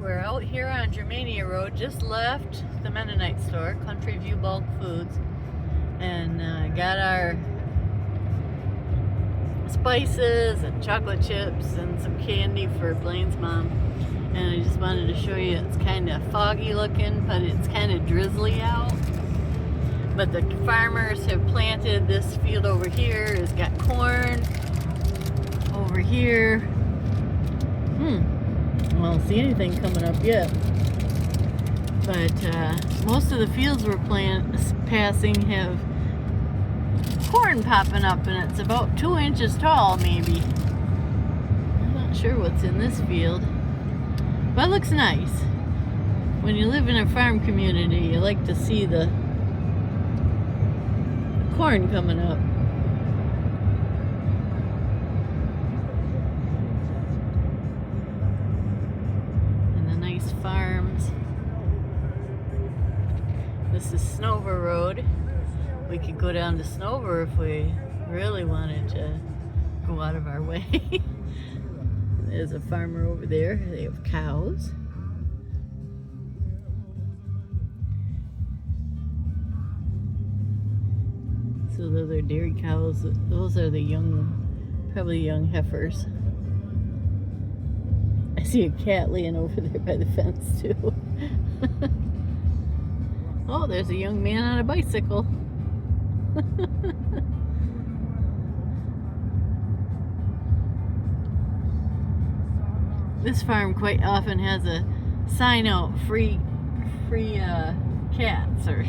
We're out here on Germania Road, just left the Mennonite store, Country View Bulk Foods, and got our spices and chocolate chips and some candy for Blaine's mom. And I just wanted to show you, it's kind of foggy looking, but it's kind of drizzly out. But the farmers have planted this field over here. It's got corn over here. I don't see anything coming up yet. But most of the fields we're passing have corn popping up, and it's about 2 inches tall, maybe. I'm not sure what's in this field, but it looks nice. When you live in a farm community, you like to see the corn coming up. Farms. This is Snover Road. We could go down to Snover if we really wanted to go out of our way. There's a farmer over there. They have cows. So those are dairy cows. Those are the young, probably young heifers. I see a cat laying over there by the fence too. Oh, there's a young man on a bicycle. This farm quite often has a sign out, free cats or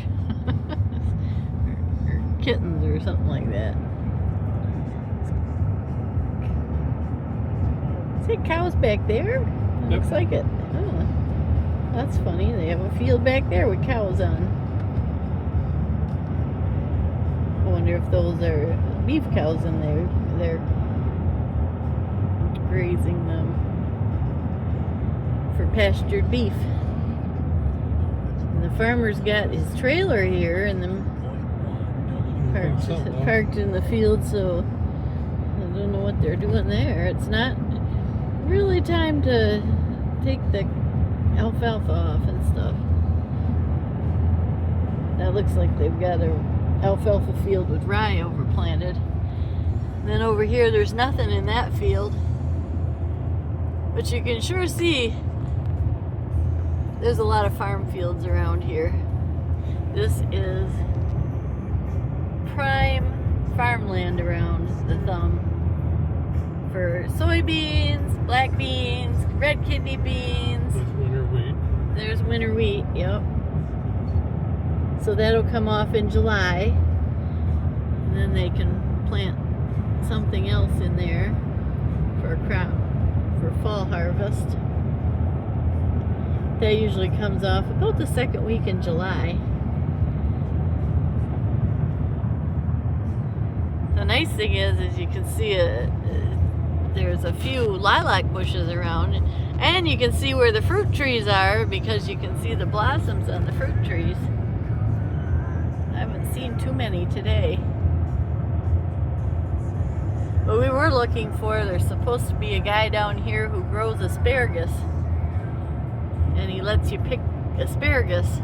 kittens or something like that. See cows back there? It looks like it. Oh, that's funny. They have a field back there with cows on. I wonder if those are beef cows in there. They're grazing them for pastured beef. And the farmer's got his trailer here and then parked in the field, so I don't know what they're doing there. It's not really time to take the alfalfa off and stuff. That looks like they've got a alfalfa field with rye overplanted. And then over here there's nothing in that field, but you can sure see there's a lot of farm fields around here. This is prime farmland around the thumb for soybeans, black beans, red kidney beans. There's winter wheat. There's winter wheat, yep. So that'll come off in July. And then they can plant something else in there for a crop for fall harvest. That usually comes off about the second week in July. The nice thing is you can see there's a few lilac bushes around, and you can see where the fruit trees are because you can see the blossoms on the fruit trees. I haven't seen too many today. But we were looking for, there's supposed to be a guy down here who grows asparagus, and he lets you pick asparagus,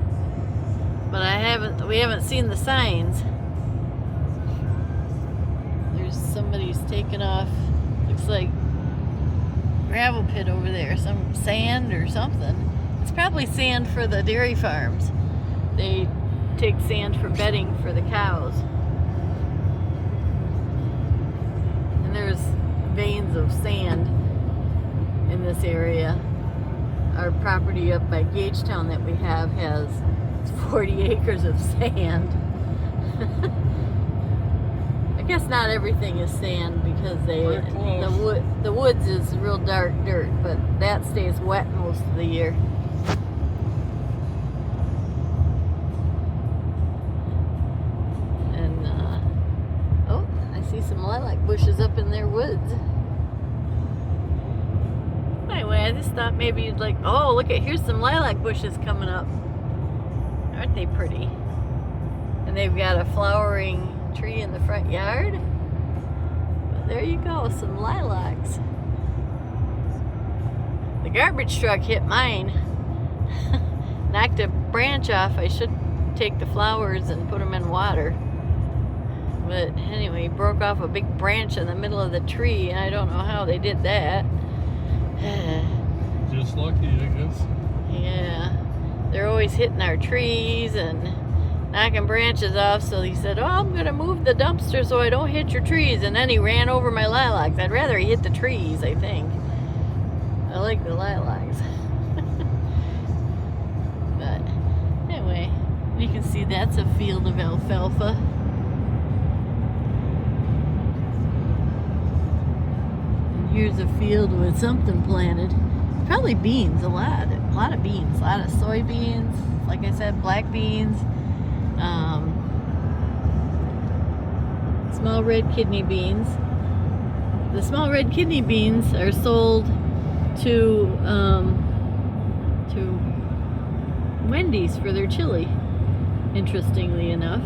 but we haven't seen the signs. There's somebody's taken off, looks like gravel pit over there, some sand or something. It's probably sand for the dairy farms. They take sand for bedding for the cows. And there's veins of sand in this area. Our property up by Gagetown that we have has 40 acres of sand. I guess not everything is sand because the woods is real dark dirt, but that stays wet most of the year. And oh, I see some lilac bushes up in their woods. Anyway, I just thought maybe you'd like, oh, look at, here's some lilac bushes coming up. Aren't they pretty? And they've got a flowering tree in the front yard. But there you go, some lilacs. The garbage truck hit mine. Knocked a branch off. I should take the flowers and put them in water. But anyway, broke off a big branch in the middle of the tree. I don't know how they did that. Just lucky, I guess. Yeah. They're always hitting our trees and knocking branches off. So he said, oh, I'm going to move the dumpster so I don't hit your trees. And then he ran over my lilacs. I'd rather he hit the trees, I think. I like the lilacs. But anyway, you can see that's a field of alfalfa. And here's a field with something planted. Probably beans, a lot of beans, a lot of soybeans, like I said, black beans, small red kidney beans. The small red kidney beans are sold to Wendy's for their chili, interestingly enough.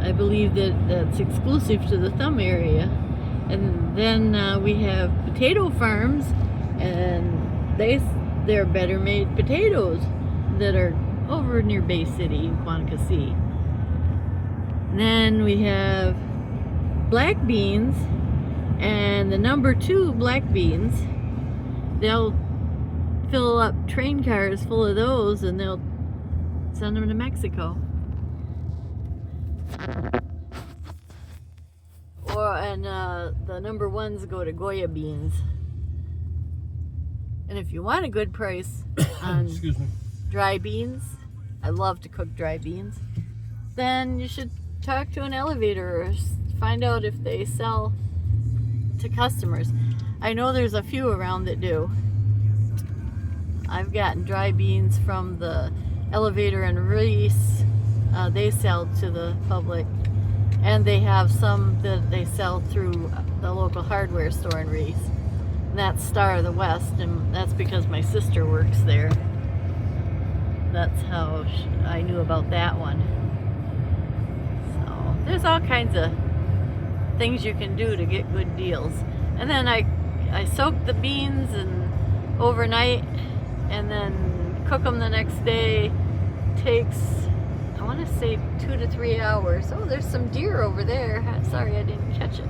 I believe that that's exclusive to the Thumb area. And then we have potato farms, and they're better made potatoes that are over near Bay City in Quantico. And then we have black beans, and the number 2 black beans, they'll fill up train cars full of those and they'll send them to Mexico. And the number 1s go to Goya beans. And if you want a good price on dry beans, I love to cook dry beans, then you should talk to an elevator or find out if they sell to customers. I know there's a few around that do. I've gotten dry beans from the elevator in Reese. They sell to the public. And they have some that they sell through the local hardware store in Reese. And that's Star of the West, and that's because my sister works there. That's how I knew about that one. So there's all kinds of things you can do to get good deals. And then I soak the beans and overnight and then cook them the next day. Takes, I want to say 2 to 3 hours. Oh, there's some deer over there. Sorry I didn't catch it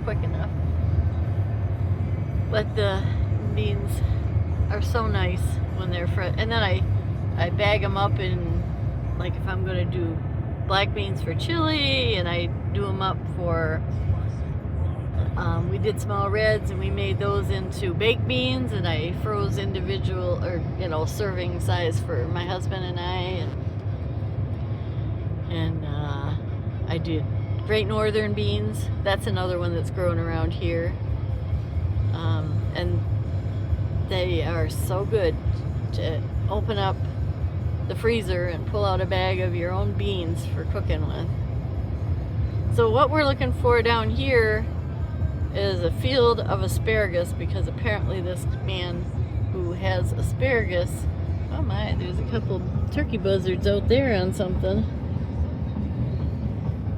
quick enough. But the beans are so nice when they're fresh. And then I bag them up in, like if I'm going to do black beans for chili, and I do them up for, we did small reds and we made those into baked beans, and I froze individual, or serving size for my husband and I, and I did Great Northern beans. That's another one that's growing around here. And they are so good to open up the freezer and pull out a bag of your own beans for cooking with. So what we're looking for down here is a field of asparagus, because apparently this man who has asparagus, oh my, there's a couple turkey buzzards out there on something.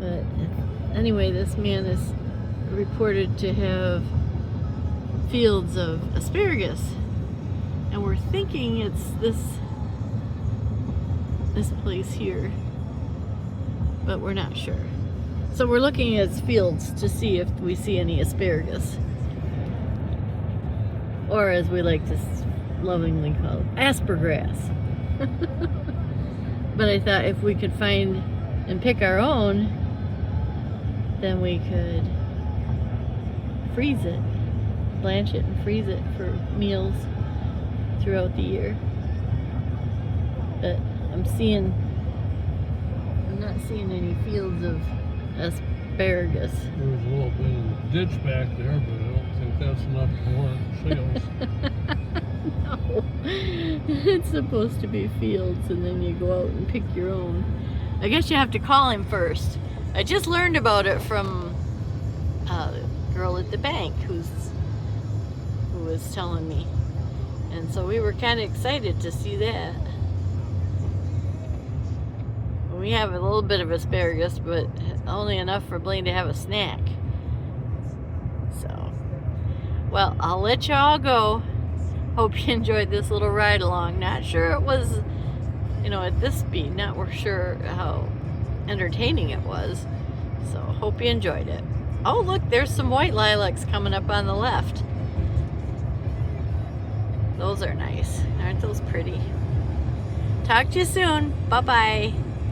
But anyway, this man is reported to have fields of asparagus, and we're thinking it's this place here, but we're not sure. So we're looking at his fields to see if we see any asparagus, or as we like to lovingly call it, aspergrass. But I thought if we could find and pick our own, then we could freeze it, blanch it and freeze it for meals throughout the year. But I'm not seeing any fields of asparagus. There's a little bit of ditch back there, but I don't think that's enough to warrant sales. No, it's supposed to be fields, and then you go out and pick your own. I guess you have to call him first. I just learned about it from a girl at the bank who was telling me, and so we were kind of excited to see that. We have a little bit of asparagus, but only enough for Blaine to have a snack. So, well, I'll let y'all go. hope you enjoyed this little ride along. Not sure it was, you know, at this speed, not sure how entertaining it was. So hope you enjoyed it. Oh, look, there's some white lilacs coming up on the left. Those are nice. Aren't those pretty? Talk to you soon. Bye-bye.